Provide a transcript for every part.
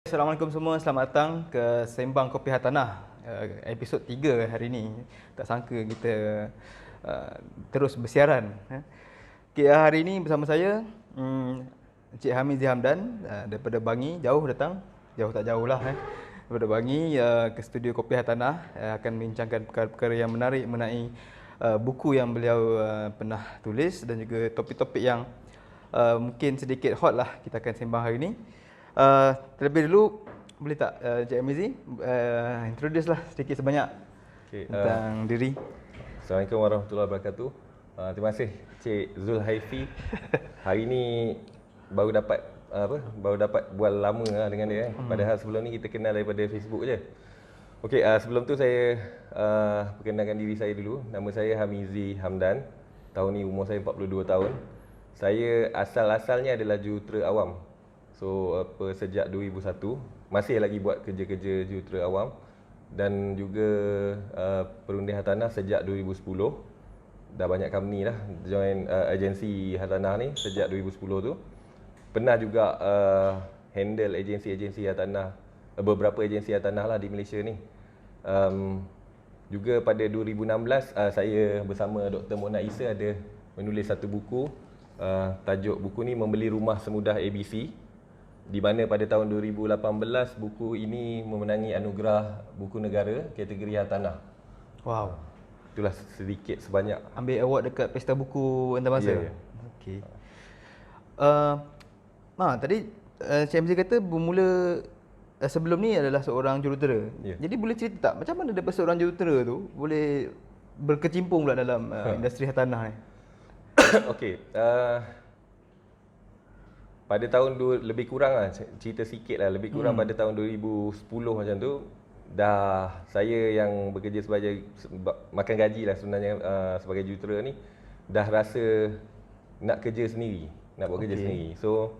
Assalamualaikum semua, selamat datang ke Sembang Kopi Hartanah episod 3 hari ini. Tak sangka kita terus bersiaran. Okay, hari ini bersama saya Encik Hamizi Hamdan daripada Bangi, jauh datang, jauh tak jauh lah daripada Bangi ke studio Kopi Hartanah, akan membincangkan perkara-perkara yang menarik mengenai buku yang beliau pernah tulis dan juga topik-topik yang mungkin sedikit hot lah kita akan sembang hari ini. Terlebih dulu, boleh tak Encik Hamizi introduce lah sedikit sebanyak tentang diri. Assalamualaikum warahmatullahi wabarakatuh. Terima kasih Cik Zulhaifi. Hari ni baru dapat bual lama lah dengan dia. Padahal sebelum ni kita kenal daripada Facebook je. Okey, sebelum tu saya perkenalkan diri saya dulu. Nama saya Hamizi Hamdan. Tahun ni umur saya 42 tahun. Saya asal-asalnya adalah jurutera awam. So sejak 2001 masih lagi buat kerja-kerja jurutera awam dan juga perunding hartanah sejak 2010. Dah banyak company dah join agensi hartanah ni sejak 2010 tu. Pernah juga handle agensi hartanah, beberapa agensi hartanah lah di Malaysia ni. Juga pada 2016 saya bersama Dr. Mona Isa ada menulis satu buku. Tajuk buku ni Membeli Rumah Semudah ABC, di mana pada tahun 2018 buku ini memenangi anugerah buku negara kategori hartanah. Wow. Itulah sedikit sebanyak. Ambil award dekat Pesta Buku Antarabangsa. Ya. Okey. Tadi Encik Hamizi kata bermula sebelum ni adalah seorang jurutera. Ya. Jadi boleh cerita tak macam mana daripada seorang jurutera tu boleh berkecimpung pula dalam industri hartanah ni? Okey. Pada tahun lebih kurang lah, cerita sikit lah, lebih kurang pada tahun 2010 macam tu, dah saya yang bekerja sebagai makan gaji lah sebenarnya sebagai jurutera ni, dah rasa nak kerja sendiri, nak buat kerja sendiri. So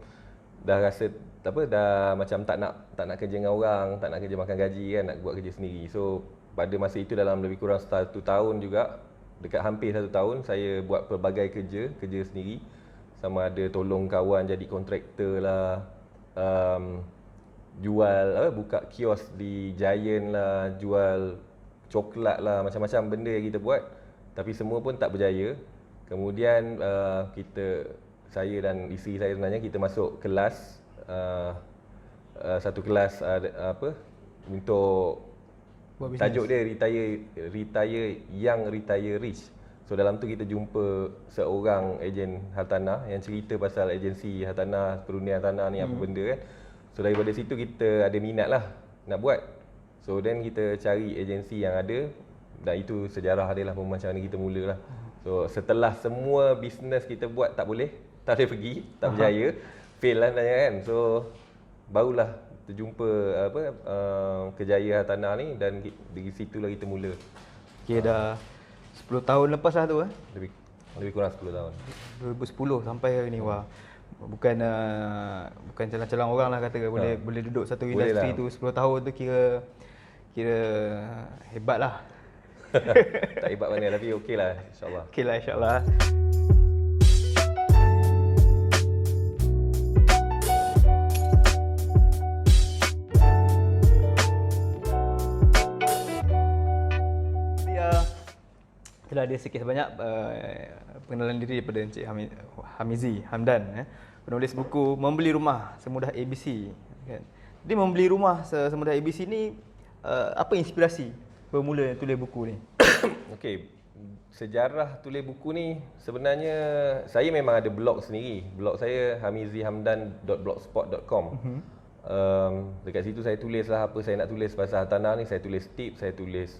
dah rasa dah macam tak nak kerja dengan orang, tak nak kerja makan gaji kan, nak buat kerja sendiri. So pada masa itu dalam lebih kurang 1 tahun juga, dekat hampir 1 tahun saya buat pelbagai kerja sendiri. Sama ada tolong kawan jadi kontraktor lah, jual buka kios di Giant lah, jual coklat lah, macam-macam benda yang kita buat. Tapi semua pun tak berjaya. Kemudian saya dan isteri saya sebenarnya kita masuk kelas, satu kelas untuk tajuk dia retire rich. So dalam tu kita jumpa seorang ejen hartanah yang cerita pasal agensi hartanah, perundingan hartanah ni apa benda kan. So daripada situ kita ada minat lah nak buat. So then kita cari agensi yang ada, dan itu sejarah dia lah, macam mana kita mula lah. So setelah semua bisnes kita buat tak boleh pergi, tak berjaya, fail lah sebenarnya kan. So barulah terjumpa kejayaan hartanah ni, dan dari situlah kita mula. Okay, dah 10 tahun lepas lah tu Lebih kurang 10 tahun. 2010 sampai hari ni. Wah. Bukan calang-calang orang lah kata boleh duduk satu industri tu 10 tahun tu kira hebat lah. Tak hebat mana, tapi okey lah, insyaAllah. Okey lah, insyaAllah. Itulah dia sikit sebanyak pengenalan diri daripada Encik Hamizi Hamdan, penulis buku Membeli Rumah Semudah ABC kan. Jadi membeli rumah semudah ABC ni apa inspirasi bermula tulis buku ni? Okey, sejarah tulis buku ni sebenarnya saya memang ada blog sendiri. Blog saya hamizihamdan.blogspot.com. Dekat situ saya tulis lah apa saya nak tulis pasal hartanah ni. Saya tulis tips, saya tulis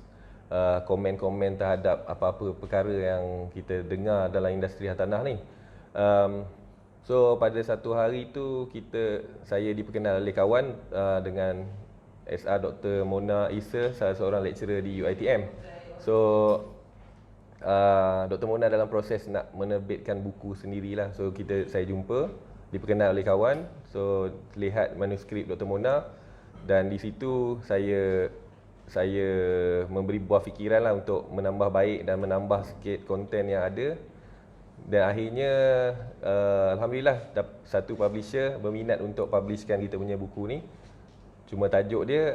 komen-komen terhadap apa-apa perkara yang kita dengar dalam industri hartanah ni. So pada satu hari tu saya diperkenal oleh kawan dengan SR Dr. Mona Isa, salah seorang lecturer di UiTM. So Dr. Mona dalam proses nak menerbitkan buku sendirilah. So saya jumpa, diperkenal oleh kawan. So lihat manuskrip Dr. Mona, dan di situ saya memberi buah fikiran lah untuk menambah baik dan menambah sikit konten yang ada. Dan akhirnya Alhamdulillah satu publisher berminat untuk publishkan kita punya buku ni. Cuma tajuk dia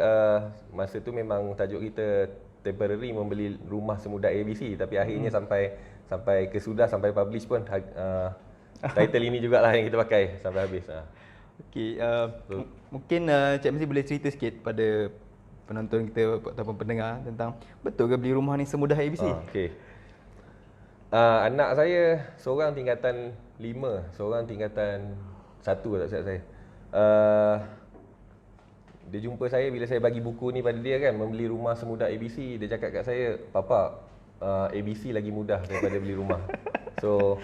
masa tu memang tajuk kita temporary membeli rumah semudah ABC, tapi akhirnya sampai sampai publish pun title ini jugalah yang kita pakai sampai habis. Okey, mungkin Cik Mesti boleh cerita sikit pada penonton kita ataupun pendengar tentang betul ke beli rumah ni semudah ABC? Okey. Anak saya seorang tingkatan 5, seorang tingkatan 1 tak silap saya. Dia jumpa saya bila saya bagi buku ni pada dia kan, membeli rumah semudah ABC. Dia cakap kat saya, "Papa, ABC lagi mudah daripada beli rumah." So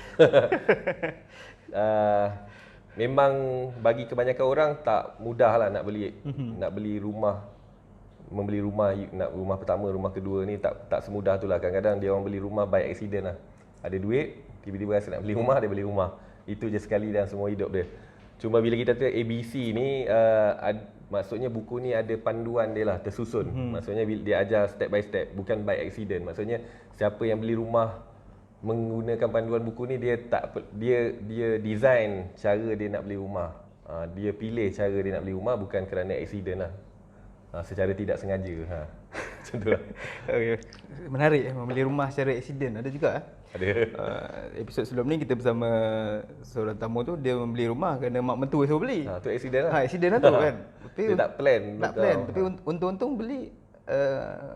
memang bagi kebanyakan orang tak mudah lah nak beli rumah. Membeli rumah, nak rumah pertama, rumah kedua ni tak semudah tu lah. Kadang-kadang dia orang beli rumah by accident lah. Ada duit, tiba-tiba rasa nak beli rumah, dia beli rumah. Itu je sekali dalam semua hidup dia. Cuma bila kita kata ABC ni, maksudnya buku ni ada panduan dia lah, tersusun. Maksudnya dia ajar step by step, bukan by accident. Maksudnya siapa yang beli rumah menggunakan panduan buku ni, dia design cara dia nak beli rumah. Dia pilih cara dia nak beli rumah bukan kerana accident lah. Secara tidak sengaja. Macam tu lah. Okay. Menarik membeli rumah secara accident. Ada juga Ada. episod sebelum ni kita bersama seorang tamu tu, dia membeli rumah kerana mak mentua suruh beli. Tu accident lah. Accident lah tu kan. Tapi Dia tak plan. tapi untung-untung beli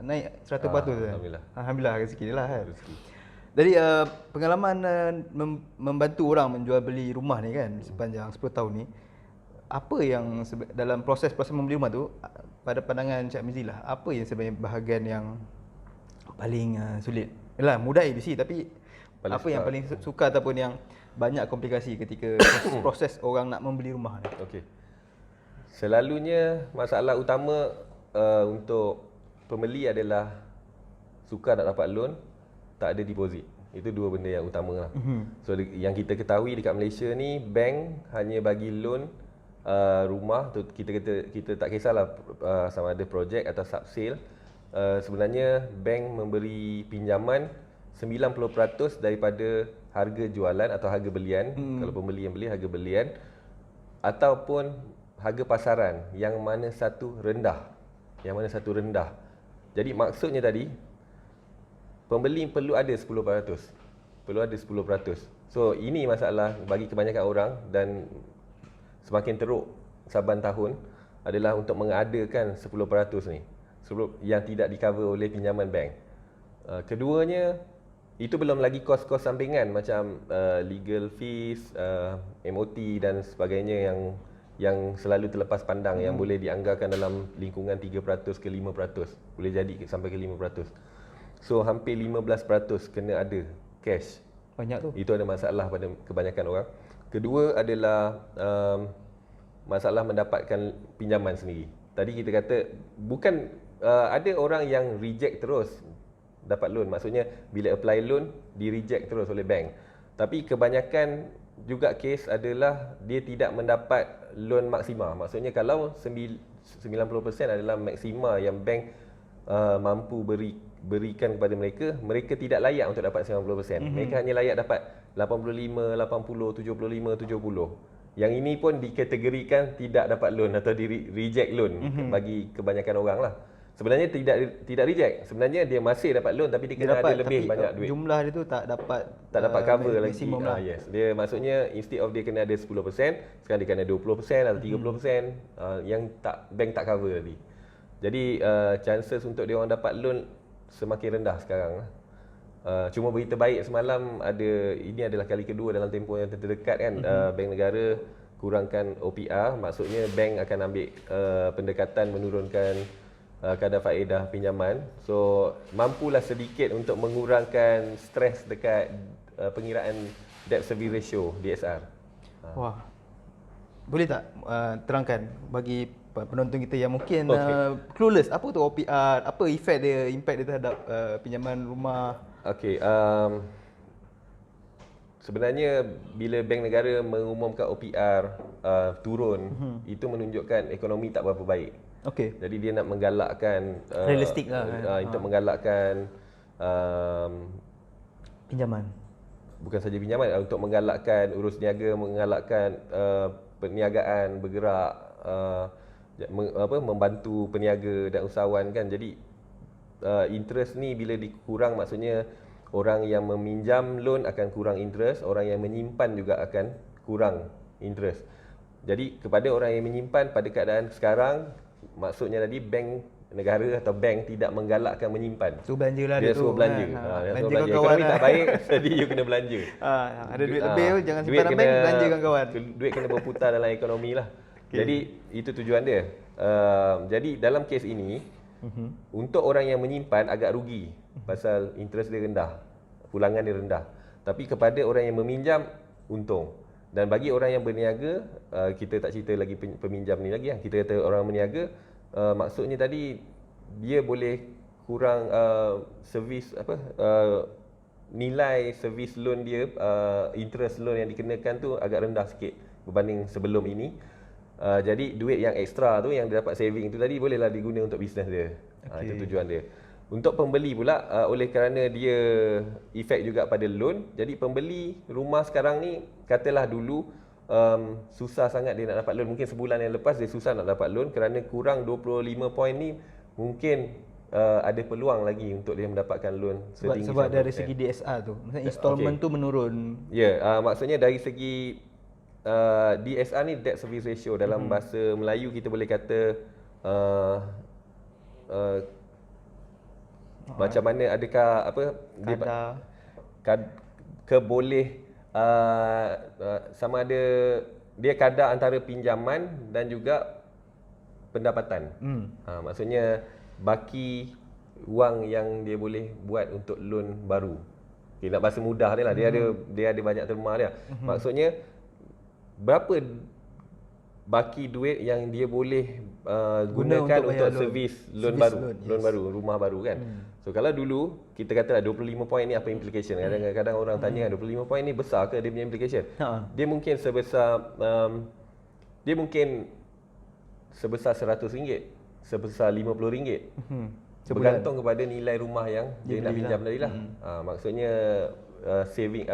naik 100% Alhamdulillah. Alhamdulillah rezeki dia lah kan. Rezeki. Jadi pengalaman membantu orang menjual beli rumah ni kan sepanjang 10 tahun ni, apa yang dalam proses membeli rumah tu, pada pandangan Cik Mizi lah, apa yang sebenarnya bahagian yang paling sulit? Yalah, mudah ABC, tapi Paling apa yang sukar. paling suka ataupun yang banyak komplikasi ketika proses orang nak membeli rumah ni? Okey. Selalunya masalah utama untuk pembeli adalah sukar nak dapat loan, tak ada deposit. Itu dua benda yang utama lah. So yang kita ketahui dekat Malaysia ni, bank hanya bagi loan rumah tu, kita tak kisahlah sama ada projek atau subsale. Sebenarnya bank memberi pinjaman 90% daripada harga jualan atau harga belian. Kalau pembeli yang beli, harga belian ataupun harga pasaran yang mana satu rendah. Jadi maksudnya tadi, pembeli perlu ada 10%. So ini masalah bagi kebanyakan orang, dan semakin teruk saban tahun adalah untuk mengadakan 10% ni yang tidak di-cover oleh pinjaman bank. Keduanya, itu belum lagi kos-kos sampingan macam legal fees, MOT dan sebagainya yang selalu terlepas pandang, yang boleh dianggarkan dalam lingkungan 3% ke 5%, boleh jadi sampai ke 5%. So hampir 15% kena ada cash. Banyak tu. Itu ada masalah pada kebanyakan orang. Kedua adalah masalah mendapatkan pinjaman sendiri. Tadi kita kata bukan ada orang yang reject terus dapat loan. Maksudnya bila apply loan di reject terus oleh bank. Tapi kebanyakan juga kes adalah dia tidak mendapat loan maksima. Maksudnya kalau 90% adalah maksima yang bank mampu berikan kepada mereka tidak layak untuk dapat 90%. Mereka hanya layak dapat 85, 80, 75, 70. Yang ini pun dikategorikan tidak dapat loan atau di reject loan bagi kebanyakan orang lah. Sebenarnya tidak reject. Sebenarnya dia masih dapat loan tapi dia kena ada lebih banyak duit. Jumlah dia tu tak dapat Cover lagi. maksimum lah. Yes. Dia maksudnya instead of dia kena ada 10%, sekarang dia kena 20% atau 30% yang bank tak cover tadi. Jadi chances untuk dia orang dapat loan semakin rendah sekarang lah. Cuma berita baik semalam ini adalah kali kedua dalam tempoh yang terdekat kan, Bank Negara kurangkan OPR, maksudnya bank akan ambil pendekatan menurunkan kadar faedah pinjaman. So mampulah sedikit untuk mengurangkan stres dekat pengiraan debt service ratio DSR. Wah. Boleh tak terangkan bagi penonton kita yang mungkin clueless, apa tu OPR, apa impact dia terhadap pinjaman rumah? Okey, sebenarnya bila Bank Negara mengumumkan OPR turun, itu menunjukkan ekonomi tak berapa baik. Okey. Jadi dia nak menggalakkan Realistik lah kan? untuk menggalakkan Pinjaman. bukan saja pinjaman, untuk menggalakkan urus niaga, menggalakkan perniagaan bergerak, membantu peniaga dan usahawan kan. Jadi interest ni bila dikurang, maksudnya orang yang meminjam loan akan kurang interest, orang yang menyimpan juga akan kurang interest. Jadi kepada orang yang menyimpan pada keadaan sekarang, maksudnya tadi bank negara atau bank tidak menggalakkan menyimpan. Suruh belanja lah dia tu. suruh belanja. Kan? Dia Belanja suruh belanja. kawan-kawan Ekonomi tak baik, jadi you kena belanja. Ada duit lebih tu, jangan duit simpan dalam bank, belanja kawan-kawan. Duit kena berputar dalam ekonomi lah. Jadi itu tujuan dia. Jadi dalam kes ini, untuk orang yang menyimpan agak rugi pasal interest dia rendah, pulangan dia rendah. Tapi kepada orang yang meminjam, untung. Dan bagi orang yang berniaga, kita tak cerita lagi peminjam ni lagi lah. Kita kata orang berniaga, maksudnya tadi dia boleh kurang servis nilai servis loan dia, interest loan yang dikenakan tu agak rendah sikit berbanding sebelum ini. Jadi duit yang ekstra tu yang dia dapat saving tu tadi bolehlah diguna untuk bisnes dia. Itu tujuan dia. Untuk pembeli pula, oleh kerana dia efek juga pada loan, jadi pembeli rumah sekarang ni, katalah dulu susah sangat dia nak dapat loan. Mungkin sebulan yang lepas dia susah nak dapat loan kerana kurang 25 poin ni, mungkin ada peluang lagi untuk dia mendapatkan loan setinggi Sebab dari segi DSR tu, maksudnya installment tu menurun. Ya, maksudnya dari segi DSR ni, debt service ratio, dalam bahasa Melayu kita boleh kata macam mana, adakah keboleh sama ada dia kadar antara pinjaman dan juga pendapatan. Maksudnya baki wang yang dia boleh buat untuk loan baru. Okay, nak bahasa mudah dia lah, dia ada banyak terma dia. Maksudnya berapa baki duit yang dia boleh gunakan untuk servis loan baru, rumah baru kan. So kalau dulu kita katalah 25 poin ni apa implication? Kadang-kadang orang tanya 25 poin ni besar ke dia punya implication? Dia mungkin sebesar RM100, sebesar RM50. Bergantung kepada nilai rumah yang dia nak pinjam tadi lah. Maksudnya saving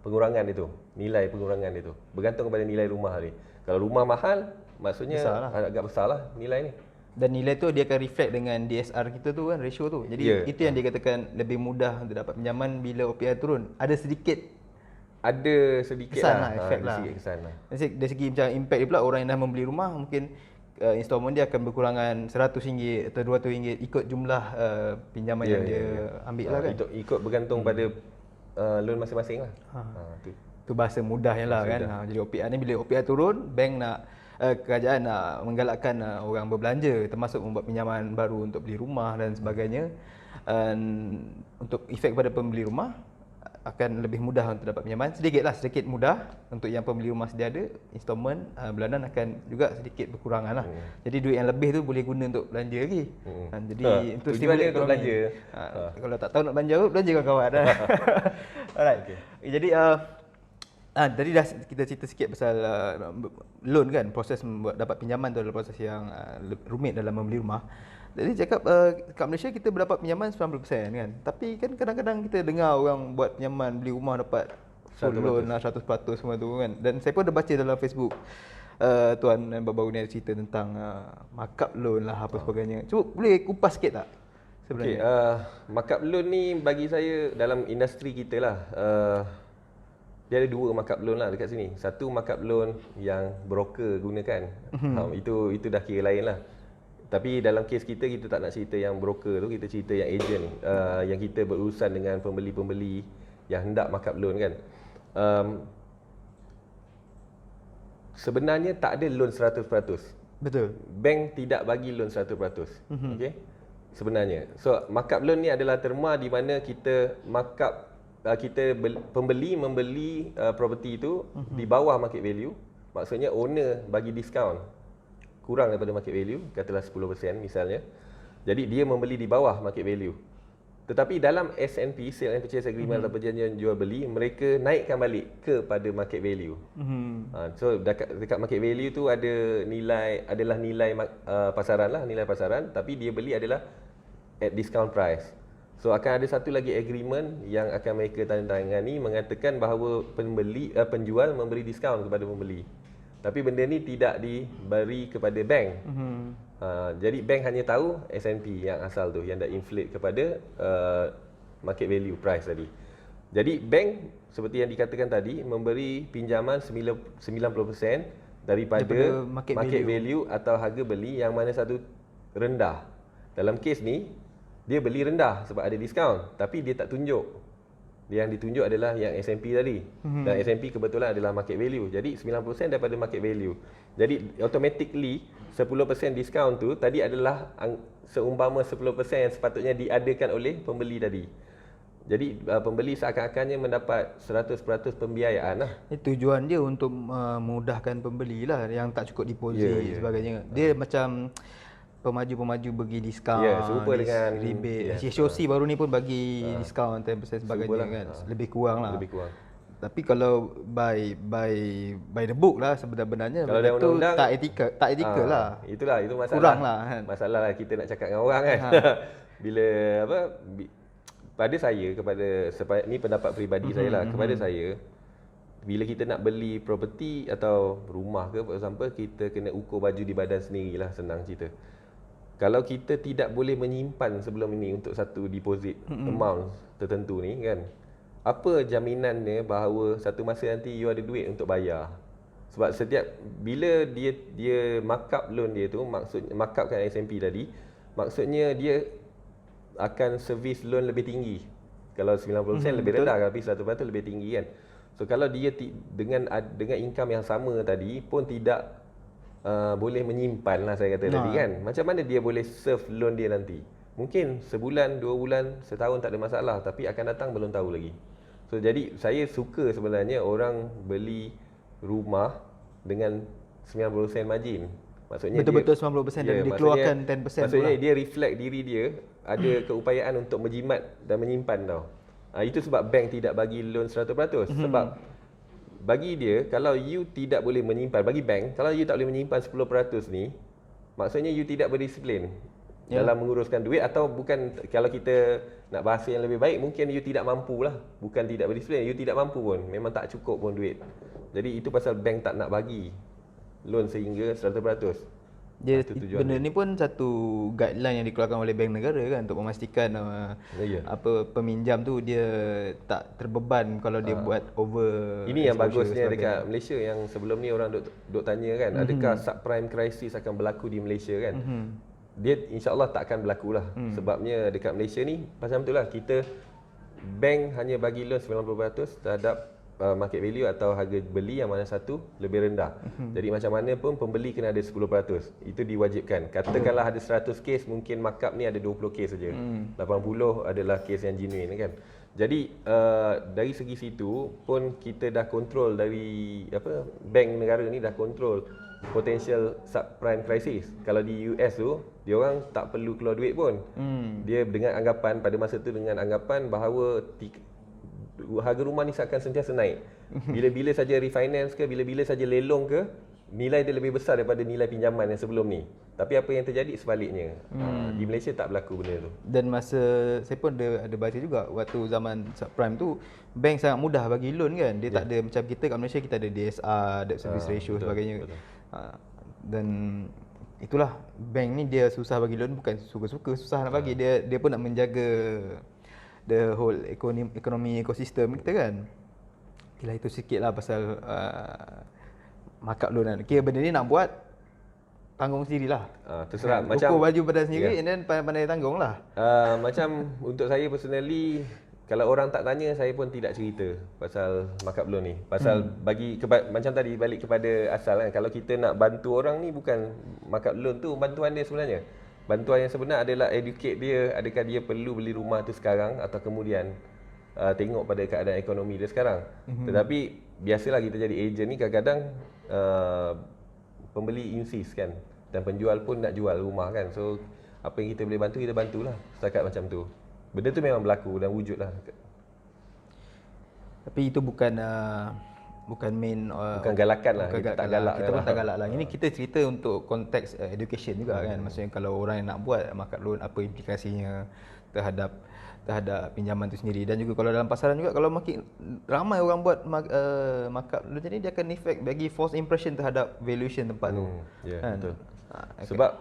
pengurangan itu, nilai pengurangan itu bergantung kepada nilai rumah ni. Kalau rumah mahal, maksudnya agak besar lah nilai ni. Dan nilai tu dia akan reflect dengan DSR kita tu kan, ratio tu. Jadi itu yang dikatakan lebih mudah untuk dapat pinjaman bila OPR turun. Ada sedikit kesan lah, efek lah. Kesan lah. Dari segi macam impact dia pula, orang yang dah membeli rumah mungkin installment dia akan berkurangan RM100 atau RM200 ikut jumlah pinjaman yang dia ambil lah kan. Ikut bergantung pada loan masing-masing lah. Tu bahasa mudahnya lah kan. Jadi OPR ni bila OPR turun, bank nak kerajaan nak menggalakkan orang berbelanja, termasuk membuat pinjaman baru untuk beli rumah dan sebagainya. Untuk efek kepada pembeli rumah akan lebih mudah untuk dapat pinjaman. Sedikit mudah untuk yang pembeli rumah sedia ada, installment bulanan akan juga sedikit berkurangan lah. Jadi duit yang lebih tu boleh guna untuk belanja lagi. Jadi untuk stimulate untuk belanja. Kalau tak tahu nak belanja, belanja kawan-kawan. Alright. Jadi tadi dah kita cerita sikit pasal loan kan, proses membuat dapat pinjaman tu adalah proses yang rumit dalam membeli rumah. Jadi cakap kat Malaysia kita berdapat pinjaman 90% kan. Tapi kan kadang-kadang kita dengar orang buat pinjaman beli rumah dapat full loan lah 100% semua tu kan. Dan saya pun ada baca dalam Facebook tuan yang baru-baru ni ada cerita tentang markup loan lah apa sebagainya. Cuba boleh kupas sikit tak sebenarnya? Markup loan ni bagi saya dalam industri kita lah, dia ada dua markup loan lah dekat sini. Satu markup loan yang broker gunakan. Itu dah kira lain lah. Tapi dalam kes kita tak nak cerita yang broker tu, kita cerita yang agent, yang kita berurusan dengan pembeli-pembeli yang hendak markup loan kan. Sebenarnya tak ada loan 100%. Betul. Bank tidak bagi loan 100%. Okey. Sebenarnya. So markup loan ni adalah terma di mana kita markup, pembeli membeli property itu di bawah market value. Maksudnya owner bagi diskaun kurang daripada market value, katalah 10% misalnya. Jadi dia membeli di bawah market value. Tetapi dalam SNP, Sale and Purchase Agreement atau perjanjian jual beli, mereka naikkan balik kepada market value. So dekat market value tu adalah nilai pasaran lah, nilai pasaran, tapi dia beli adalah at discount price. So akan ada satu lagi agreement yang akan mereka tandatangani mengatakan bahawa penjual memberi diskaun kepada pembeli. Tapi benda ni tidak diberi kepada bank. Jadi bank hanya tahu S&P yang asal tu, yang dah inflate kepada market value price tadi. Jadi bank seperti yang dikatakan tadi memberi pinjaman 90% daripada market value atau harga beli yang mana satu rendah. Dalam kes ni dia beli rendah sebab ada diskaun, tapi dia tak tunjuk. Yang ditunjuk adalah yang S&P tadi. Dan S&P kebetulan adalah market value. Jadi 90% daripada market value. Jadi automatically 10% diskaun tu tadi adalah seumpama 10% yang sepatutnya diadakan oleh pembeli tadi. Jadi pembeli seakan-akannya mendapat 100% pembiayaan lah. Tujuan dia untuk memudahkan pembeli lah yang tak cukup deposit sebagainya. Dia macam pemaju-pemaju bagi diskaun, serupa dengan rebate. HOC baru ni pun bagi diskaun 10% sebagainya kan. Lebih kurang lah. Lebih kurang. Tapi kalau by the book lah sebenarnya kalau benda tu tak etika lah. Itu masalah. Kurang lah kan. Masalah lah kita nak cakap dengan orang kan. Bila pada saya, ni pendapat peribadi saya lah, kepada saya, bila kita nak beli property atau rumah ke, for example, kita kena ukur baju di badan sendiri lah, senang cerita. Kalau kita tidak boleh menyimpan sebelum ini untuk satu deposit amount tertentu ni kan, apa jaminannya bahawa satu masa nanti you ada duit untuk bayar? Sebab bila dia markup loan dia tu, maksudnya markupkan S&P tadi, maksudnya dia akan servis loan lebih tinggi. Kalau 90% lebih rendah, tapi 100% lebih tinggi kan. So kalau dia dengan income yang sama tadi pun tidak boleh menyimpan lah saya kata tadi kan. Macam mana dia boleh serve loan dia nanti? Mungkin sebulan, 2 bulan, setahun tak ada masalah, tapi akan datang belum tahu lagi. So jadi saya suka sebenarnya orang beli rumah dengan 90% margin. Maksudnya betul-betul 90% dan dikeluarkan 10% maksudnya dia reflect diri dia ada keupayaan untuk menjimat dan menyimpan tau. Itu sebab bank tidak bagi loan 100%. Sebab bagi dia, kalau you tidak boleh menyimpan, bagi bank, kalau you tak boleh menyimpan 10% ni, maksudnya you tidak berdisiplin dalam menguruskan duit. Atau bukan, kalau kita nak bahasa yang lebih baik, mungkin you tidak mampu lah. Bukan tidak berdisiplin, you tidak mampu pun, memang tak cukup pun duit. Jadi itu pasal bank tak nak bagi loan sehingga 100%. Benda ni pun satu guideline yang dikeluarkan oleh bank negara kan, untuk memastikan peminjam tu dia tak terbeban kalau dia buat over. Ini yang bagusnya dekat Malaysia, yang sebelum ni orang duk tanya kan, adakah subprime crisis akan berlaku di Malaysia kan. Dia insya-Allah tak akan berlaku lah. Sebabnya dekat Malaysia ni macam itulah, kita bank hanya bagi loan 90% terhadap market value atau harga beli yang mana satu lebih rendah. Jadi macam mana pun pembeli kena ada 10%. Itu diwajibkan. Katakanlah ada 100 kes, mungkin markup ni ada 20 kes saja. 80 adalah kes yang genuine kan. Jadi dari segi situ pun kita dah kontrol, dari bank negara ni dah kontrol potential subprime crisis. Kalau di US tu, dia orang tak perlu keluar duit pun. Dia dengan anggapan, pada masa tu dengan anggapan bahawa harga rumah ni akan sentiasa naik. Bila-bila saja refinance ke, bila-bila saja lelong ke, nilai dia lebih besar daripada nilai pinjaman yang sebelum ni. Tapi apa yang terjadi sebaliknya. Di Malaysia tak berlaku benda tu. Dan masa saya pun ada baca juga, waktu zaman subprime tu bank sangat mudah bagi loan kan. Dia tak ada macam kita kat Malaysia, kita ada DSR, debt service ratio sebagainya. Dan itulah, bank ni dia susah bagi loan, bukan suka-suka, susah nak bagi. Dia pun nak menjaga the whole ekonomi ekosistem kita kan. Itulah, itu sikit lah pasal markup loan kan. Kira benda ni nak buat, tanggung sendirilah. Terserah. Ukur baju badan sendiri, and then pandai-pandai tanggung lah. Macam untuk saya personally, kalau orang tak tanya, saya pun tidak cerita pasal markup loan ni. Pasal macam tadi, balik kepada asal kan. Kalau kita nak bantu orang ni, bukan markup loan tu bantuan dia sebenarnya. Bantuan yang sebenar adalah educate dia, adakah dia perlu beli rumah tu sekarang atau kemudian. Tengok pada keadaan ekonomi dia sekarang. Tetapi biasalah kita jadi ejen ni, kadang-kadang pembeli insist kan, dan penjual pun nak jual rumah kan. So apa yang kita boleh bantu, kita bantulah setakat macam tu. Benda tu memang berlaku dan wujud lah. Tapi itu bukan bukan main Bukan galakan lah, bukan kita tak galak galak kita kan pun lah. tak galak lah. Ini kita cerita untuk konteks education juga kan. Maksudnya kalau orang yang nak buat markup loan, apa implikasinya terhadap pinjaman tu sendiri, dan juga kalau dalam pasaran juga, kalau makin ramai orang buat markup loan ni, dia akan efek bagi false impression terhadap valuation tempat tu. Ya, Kan? betul. Okay. Sebab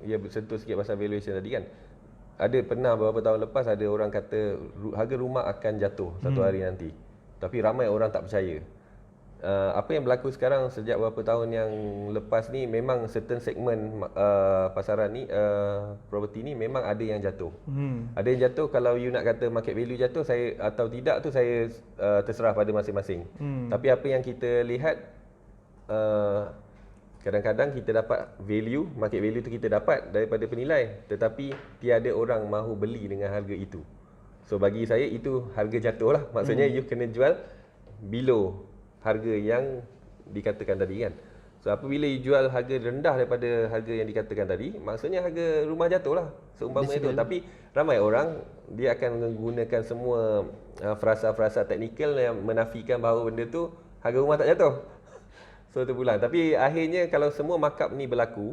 ya sentuh sikit pasal valuation tadi kan. Ada pernah beberapa tahun lepas ada orang kata harga rumah akan jatuh satu hari nanti. Tapi ramai orang tak percaya. Apa yang berlaku sekarang sejak beberapa tahun yang lepas ni, memang certain segmen pasaran ni, property ni memang ada yang jatuh. Ada yang jatuh. Kalau you nak kata market value jatuh saya atau tidak tu, saya terserah pada masing-masing. Tapi apa yang kita lihat, kadang-kadang kita dapat value, market value tu kita dapat daripada penilai, tetapi tiada orang mahu beli dengan harga itu. So bagi saya itu harga jatuh lah. Maksudnya you kena jual below harga yang dikatakan tadi kan. So apabila you jual harga rendah daripada harga yang dikatakan tadi, maksudnya harga rumah jatuh lah, seumpama itu. Tapi ramai orang dia akan menggunakan semua frasa-frasa teknikal yang menafikan bahawa benda tu harga rumah tak jatuh. So terpulang. Tapi akhirnya kalau semua markup ni berlaku,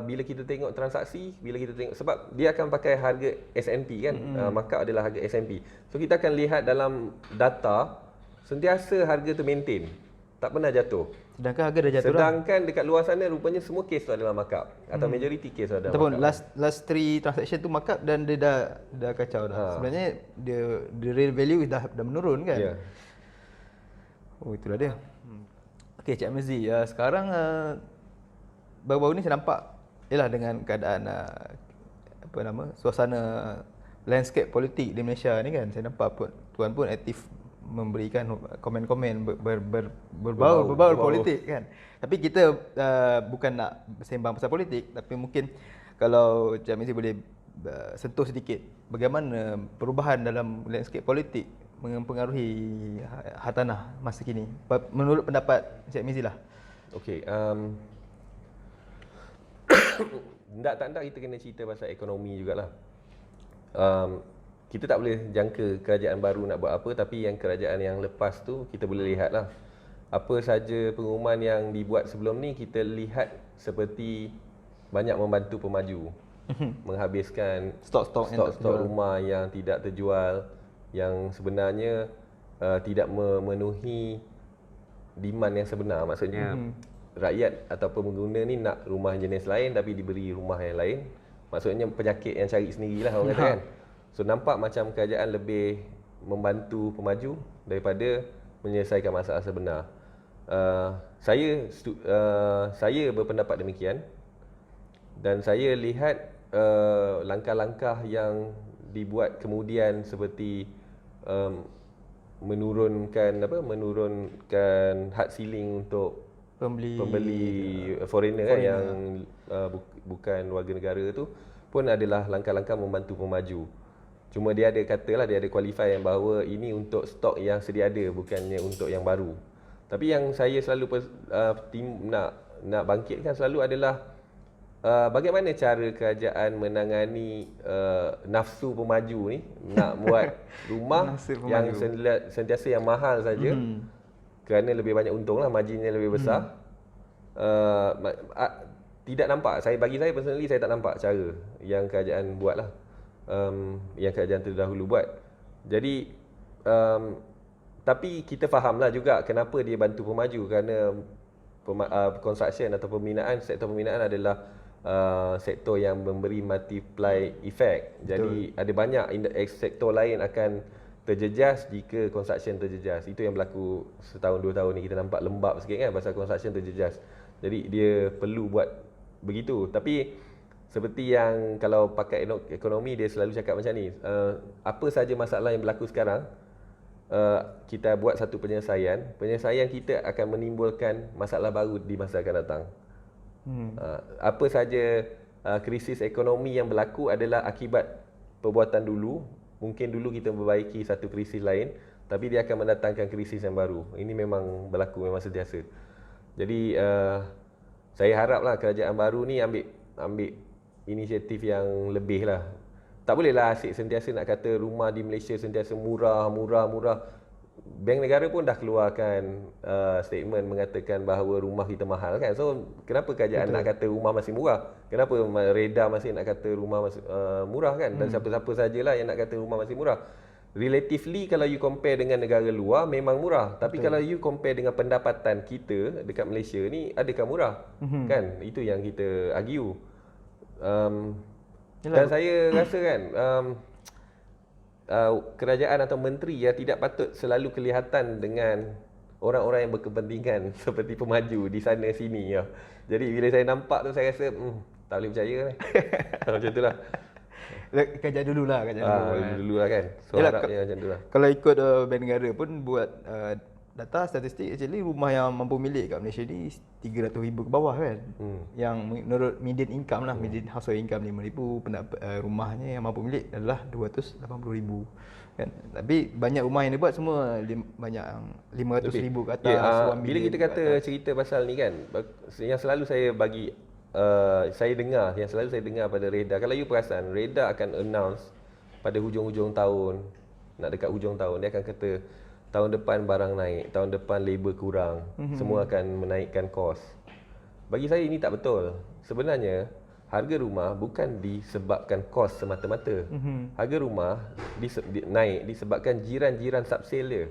bila kita tengok transaksi, bila kita tengok, sebab dia akan pakai harga S&P kan, markup adalah harga S&P. So kita akan lihat dalam data, sentiasa harga tu maintain, tak pernah jatuh. Sedangkan harga dah jatuh. Sedangkan dekat luar sana rupanya semua kes tu adalah markup, atau majority kes tu adalah ataupun markup. last 3 transaction tu markup dan dia dah kacau dah. Sebenarnya dia the real value dah menurun kan. Ya. Oh, itulah dia. Okey, Cik Amzi, sekarang baru-baru ni saya nampak ialah dengan keadaan suasana landscape politik di Malaysia ni kan, saya nampak tuan pun aktif memberikan komen-komen berbau politik kan. Tapi kita bukan nak bersembang pasal politik, tapi mungkin kalau Cik Amzi boleh sentuh sedikit bagaimana perubahan dalam landscape politik mempengaruhi hartanah masa kini menurut pendapat Cik Mizi lah. Okey, tak kita kena cerita pasal ekonomi jugalah. Kita tak boleh jangka kerajaan baru nak buat apa, tapi yang kerajaan yang lepas tu kita boleh lihat lah. Apa saja pengumuman yang dibuat sebelum ni, kita lihat seperti banyak membantu pemaju. Menghabiskan stok rumah yang tidak terjual, yang sebenarnya tidak memenuhi demand yang sebenar. Maksudnya rakyat ataupun pengguna ni nak rumah jenis lain tapi diberi rumah yang lain. Maksudnya penyakit yang cari sendirilah orang kata kan. So nampak macam kerajaan lebih membantu pemaju daripada menyelesaikan masalah sebenar. Saya berpendapat demikian, dan saya lihat langkah-langkah yang dibuat kemudian seperti menurunkan had ceiling untuk pembeli foreigner kan, yang bukan warga negara tu, pun adalah langkah-langkah membantu pemaju. Cuma dia ada katalah, dia ada qualify yang bahawa ini untuk stok yang sedia ada, bukannya untuk yang baru. Tapi yang saya selalu nak bangkitkan selalu adalah bagaimana cara kerajaan menangani nafsu pemaju ni, nak buat rumah yang sentiasa yang mahal saja, kerana lebih banyak untung lah, marginnya lebih besar. Tidak nampak, bagi saya personally, saya tak nampak cara yang kerajaan buat lah, yang kerajaan terdahulu buat. Jadi tapi kita fahamlah juga kenapa dia bantu pemaju, kerana construction atau sektor pembinaan adalah sektor yang memberi multiply effect. Jadi ada banyak sektor lain akan terjejas jika construction terjejas. Itu yang berlaku setahun 2 tahun ni, kita nampak lembab sikit kan pasal construction terjejas. Jadi dia perlu buat begitu. Tapi seperti yang kalau pakai ekonomi, dia selalu cakap macam ni, apa saja masalah yang berlaku sekarang, kita buat satu penyelesaian kita akan menimbulkan masalah baru di masa akan datang. Apa saja krisis ekonomi yang berlaku adalah akibat perbuatan dulu. Mungkin dulu kita memperbaiki satu krisis lain, tapi dia akan mendatangkan krisis yang baru. Ini memang berlaku, memang sentiasa. Jadi saya haraplah kerajaan baru ni ambil inisiatif yang lebih lah. Tak bolehlah asyik sentiasa nak kata rumah di Malaysia sentiasa murah. Bank negara pun dah keluarkan statement mengatakan bahawa rumah kita mahal kan. So kenapa kerajaan nak kata rumah masih murah? Kenapa Reda masih nak kata rumah masih murah kan? Dan siapa-siapa sajalah yang nak kata rumah masih murah. Relatively kalau you compare dengan negara luar memang murah. Tapi kalau you compare dengan pendapatan kita dekat Malaysia ni, adakah murah? Kan? Itu yang kita argue. Dan saya rasa kan kerajaan atau menteri tidak patut selalu kelihatan dengan orang-orang yang berkepentingan seperti pemaju di sana sini ya. Jadi bila saya nampak tu saya rasa tak boleh percaya lah. Macam itulah. Kerja dululah, Dululah kan. So Yalah, harapnya macam itulah. Kalau ikut Bank Negara pun buat data statistik, actually rumah yang mampu milik kat Malaysia ni 300,000 ke bawah kan. Yang menurut median income lah, median household income 5,000, rumahnya yang mampu milik adalah 280,000 kan. Tapi banyak rumah yang dibuat semua banyak yang 500,000 ke atas, 1 bila million kita ke kata atas. cerita pasal ni kan, yang selalu saya bagi saya selalu saya dengar pada Reda, kalau you perasan Reda akan announce pada hujung-hujung tahun, nak dekat hujung tahun, dia akan kata tahun depan barang naik, tahun depan labor kurang, semua akan menaikkan kos. Bagi saya ini tak betul. Sebenarnya harga rumah bukan disebabkan kos semata-mata. Harga rumah naik disebabkan jiran-jiran subsale dia.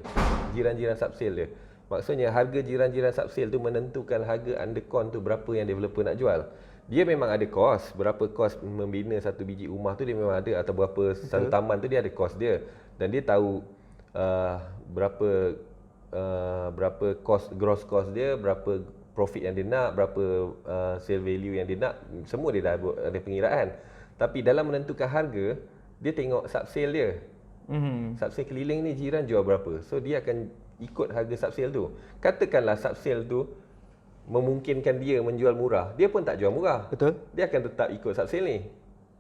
Jiran-jiran subsale dia. Maksudnya harga jiran-jiran subsale tu menentukan harga undercon tu berapa yang developer nak jual. Dia memang ada kos, berapa kos membina satu biji rumah tu dia memang ada, atau berapa satu taman tu dia ada kos dia. Dan dia tahu berapa gross cost dia, berapa profit yang dia nak, berapa sale value yang dia nak, semua dia dah ada pengiraan. Tapi dalam menentukan harga, dia tengok subsale dia. Subsale keliling ni jiran jual berapa, so dia akan ikut harga subsale tu. Katakanlah subsale tu memungkinkan dia menjual murah, dia pun tak jual murah. Betul. Dia akan tetap ikut subsale ni.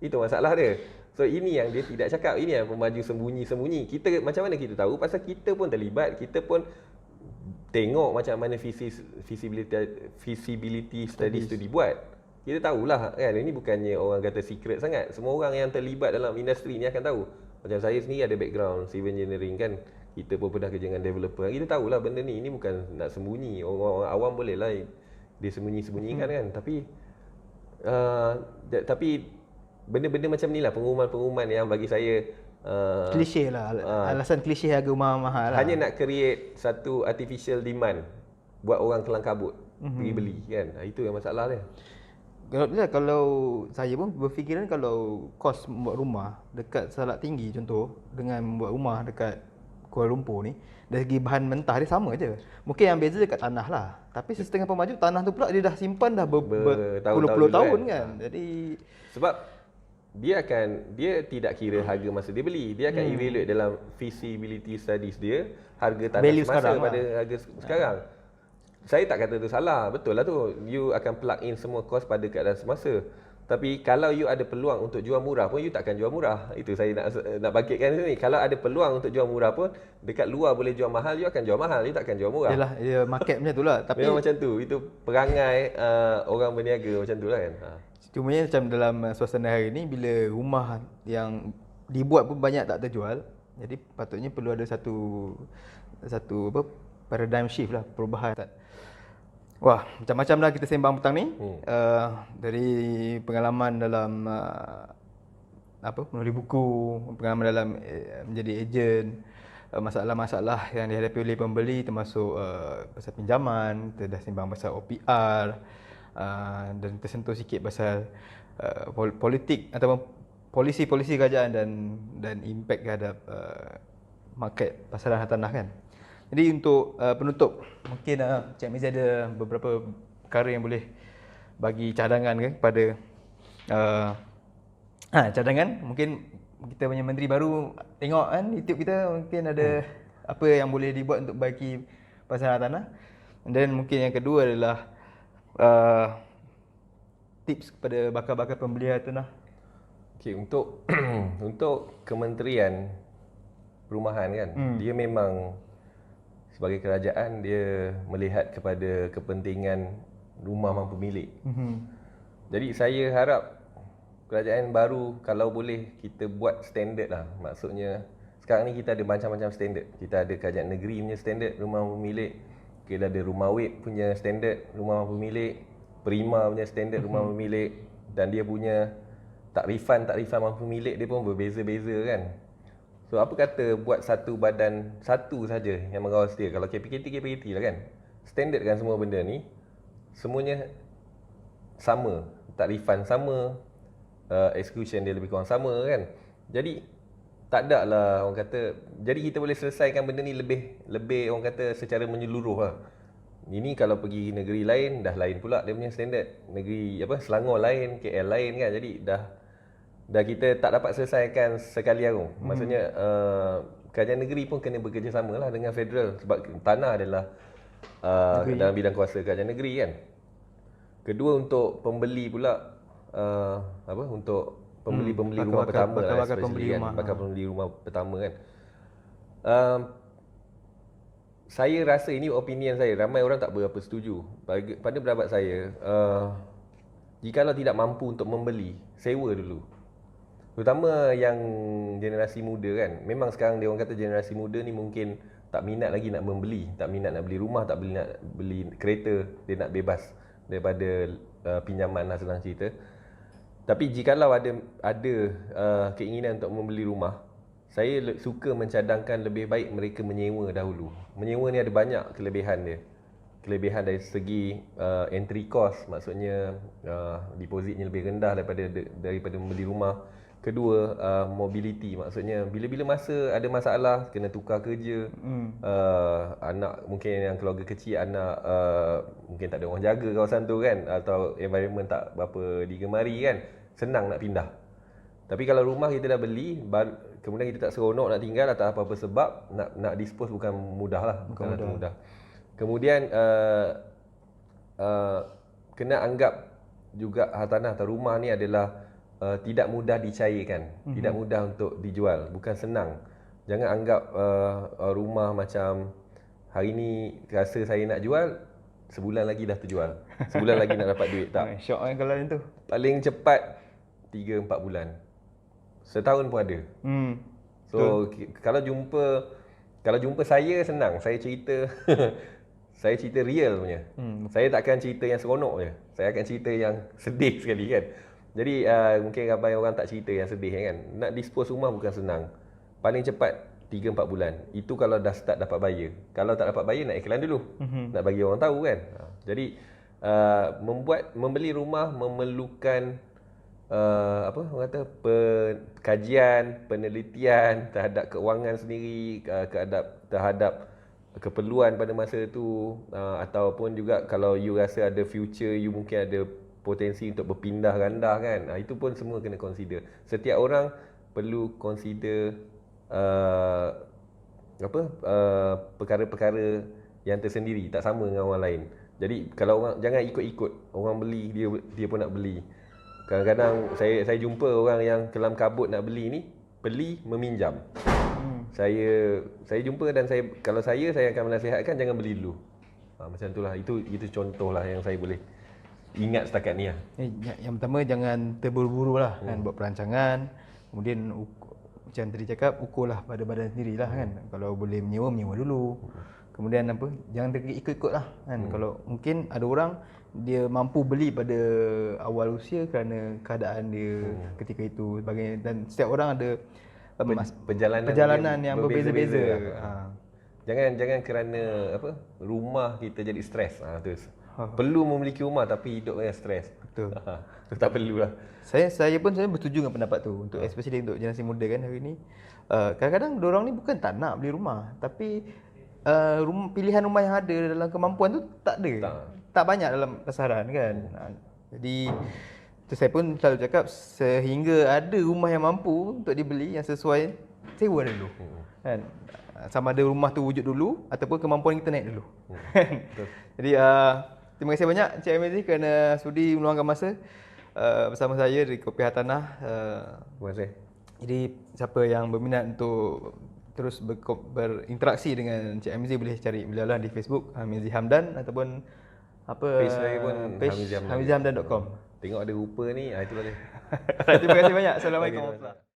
Itu masalah dia. So ini yang dia tidak cakap, ini yang pemaju sembunyi-sembunyi. Kita macam mana kita tahu? Pasal kita pun terlibat, kita pun tengok macam mana feasibility studies tu dibuat. Kita tahulah kan, ini bukannya orang kata secret sangat. Semua orang yang terlibat dalam industri ni akan tahu. Macam saya sendiri ada background civil engineering kan. Kita pun pernah kerja dengan developer. Kita tahulah benda ni, ini bukan nak sembunyi. Orang awam boleh lah dia sembunyi-sembunyikan kan. Tapi benda-benda macam ni lah, pengumuman-pengumuman yang bagi saya Klise lah, alasan klise harga rumah mahal lah. Hanya nak create satu artificial demand, buat orang kelang kabut pergi beli kan. Itu yang masalah dia. Kalau saya pun berfikiran kalau kos membuat rumah dekat Salak Tinggi contoh dengan membuat rumah dekat Kuala Lumpur ni, dari segi bahan mentah dia sama je. Mungkin yang beza dekat tanah lah. Tapi setengah pemaju tanah tu pula dia dah simpan dah berpuluh-puluh tahun kan. Jadi sebab dia tidak kira harga masa dia beli, dia akan evaluate dalam feasibility studies dia harga tanah value semasa pada lah. harga sekarang. Saya tak kata tu salah, betul lah tu. You akan plug in semua kos pada keadaan semasa. Tapi kalau you ada peluang untuk jual murah pun, you takkan jual murah. Itu saya nak bangkitkan sini. Kalau ada peluang untuk jual murah pun, dekat luar boleh jual mahal, you akan jual mahal, you takkan jual murah. Yalah, ya market macam tu lah. Tapi memang macam tu. Itu perangai orang berniaga macam tu lah kan. Cumanya macam dalam suasana hari ni, bila rumah yang dibuat pun banyak tak terjual, jadi patutnya perlu ada satu paradigm shift lah, perubahan. Wah, macam-macam lah kita sembang petang ni. Dari pengalaman dalam menulis buku, pengalaman dalam menjadi ejen, masalah-masalah yang dihadapi oleh pembeli termasuk pasal pinjaman, kita dah sembang pasal OPR, dan tersentuh sikit pasal politik ataupun polisi-polisi kerajaan dan impak terhadap market pasaran hartanah kan. Jadi untuk penutup, mungkin Cik Mizi ada beberapa perkara yang boleh bagi cadangan ke kepada cadangan. Mungkin kita punya menteri baru tengok kan YouTube kita, mungkin ada apa yang boleh dibuat untuk baiki pasaran hartanah. Dan mungkin yang kedua adalah tips kepada bakal-bakal pembeli hartanah. Okey, untuk untuk Kementerian Perumahan kan, dia memang sebagai kerajaan dia melihat kepada kepentingan rumah mampu milik. Jadi saya harap kerajaan baru kalau boleh kita buat standard lah. Maksudnya sekarang ni kita ada macam-macam standard. Kita ada kerajaan negeri punya standard rumah mampu milik. Kita ada rumah web punya standard rumah mampu milik. Prima punya standard rumah mampu milik. Dan dia punya takrifan mampu milik dia pun berbeza-beza kan. So apa kata buat satu badan satu saja yang mengawasi dia. Kalau KPKT lah kan. Standard kan semua benda ni. Semuanya sama, takrifan sama, execution dia lebih kurang sama kan. Jadi tak ada lah orang kata, jadi kita boleh selesaikan benda ni lebih orang kata secara menyeluruh lah. Ini kalau pergi negeri lain dah lain pula dia punya standard. Negeri Selangor lain, KL lain kan. Jadi dah kita tak dapat selesaikan sekali arung. Maksudnya kerajaan negeri pun kena bekerjasama lah dengan federal sebab tanah adalah dalam bidang kuasa kerajaan negeri kan. Kedua untuk pembeli pula untuk pembeli rumah pertama lah, bakal pembeli kan, rumah. bakal pembeli rumah pertama kan. Saya rasa ini opinion saya, ramai orang tak berapa setuju. Pada pendapat saya, jikalau tidak mampu untuk membeli, sewa dulu. Terutama yang generasi muda kan. Memang sekarang dia orang kata generasi muda ni mungkin tak minat lagi nak membeli, tak minat nak beli rumah, tak beli nak beli kereta, dia nak bebas daripada pinjaman lah senang cerita. Tapi jikalau ada keinginan untuk membeli rumah, saya suka mencadangkan lebih baik mereka menyewa dahulu. Menyewa ni ada banyak kelebihan dia. Kelebihan dari segi entry cost, maksudnya depositnya lebih rendah daripada membeli rumah. Kedua, mobility, maksudnya bila-bila masa ada masalah, kena tukar kerja, anak mungkin yang keluarga kecil, anak mungkin tak ada orang jaga kawasan tu kan, atau environment tak berapa digemari kan, senang nak pindah. Tapi kalau rumah kita dah beli, kemudian kita tak seronok nak tinggal atau apa-apa sebab, nak dispose bukan mudah lah. Bukan mudah. Kemudian kena anggap juga hartanah atau rumah ni adalah tidak mudah dicairkan, tidak mudah untuk dijual, bukan senang. Jangan anggap rumah macam hari ni rasa saya nak jual, sebulan lagi dah terjual. Sebulan lagi nak dapat duit, tak. Syok kan kalau yang tu. Paling cepat 3-4 bulan. Setahun pun ada. So kalau jumpa saya senang, saya cerita saya cerita real punya. Saya takkan cerita yang seronok je. Saya akan cerita yang sedih sekali kan. Jadi mungkin ramai orang tak cerita yang sedih kan. Nak dispose rumah bukan senang. Paling cepat 3-4 bulan. Itu kalau dah start dapat buyer. Kalau tak dapat buyer, nak iklan dulu. Nak bagi orang tahu kan. Jadi membeli rumah memerlukan orang kata kajian, penelitian terhadap keuangan sendiri, terhadap keperluan pada masa itu, ataupun juga kalau you rasa ada future, you mungkin ada potensi untuk berpindah randah kan. Itu pun semua kena consider. Setiap orang perlu consider perkara-perkara yang tersendiri, tak sama dengan orang lain. Jadi kalau orang jangan ikut-ikut, orang beli dia pun nak beli. Kadang-kadang saya jumpa orang yang kelam kabut nak beli ni, beli meminjam. Saya jumpa dan kalau saya akan menasihatkan jangan beli dulu. Macam itulah. Itu contohlah yang saya boleh ingat setakat ni lah. Yang pertama jangan terburu-buru lah kan, buat perancangan. Kemudian macam tadi cakap, ukurlah pada badan sendiri lah kan. Kalau boleh menyewa dulu. Kemudian jangan ikut-ikut lah kan. Kalau mungkin ada orang dia mampu beli pada awal usia kerana keadaan dia ketika itu sebagainya, dan setiap orang ada perjalanan yang berbeza-beza. Jangan kerana rumah kita jadi stres. Perlu memiliki rumah tapi hidup dengan stres. Betul. Itu tak perlulah. Saya pun bersetuju dengan pendapat tu, untuk especially untuk generasi muda kan hari ni. Kadang-kadang diorang ni bukan tak nak beli rumah, tapi pilihan rumah yang ada dalam kemampuan tu tak ada. Tak banyak dalam pasaran kan. Jadi saya pun selalu cakap, sehingga ada rumah yang mampu untuk dibeli yang sesuai, sewa dulu. Kan? Sama ada rumah tu wujud dulu ataupun kemampuan kita naik dulu. Jadi terima kasih banyak Encik Amizi kerana sudi meluangkan masa bersama saya di Kopi Hartanah. Terima kasih. Jadi siapa yang berminat untuk terus berinteraksi dengan Encik Amizi boleh cari beliau lah di Facebook Amizi Hamdan, ataupun page saya pun hamizihamdan.com. Tengok ada rupa ni, itulah dia. Terima kasih banyak. Assalamualaikum warahmatullahi wabarakatuh.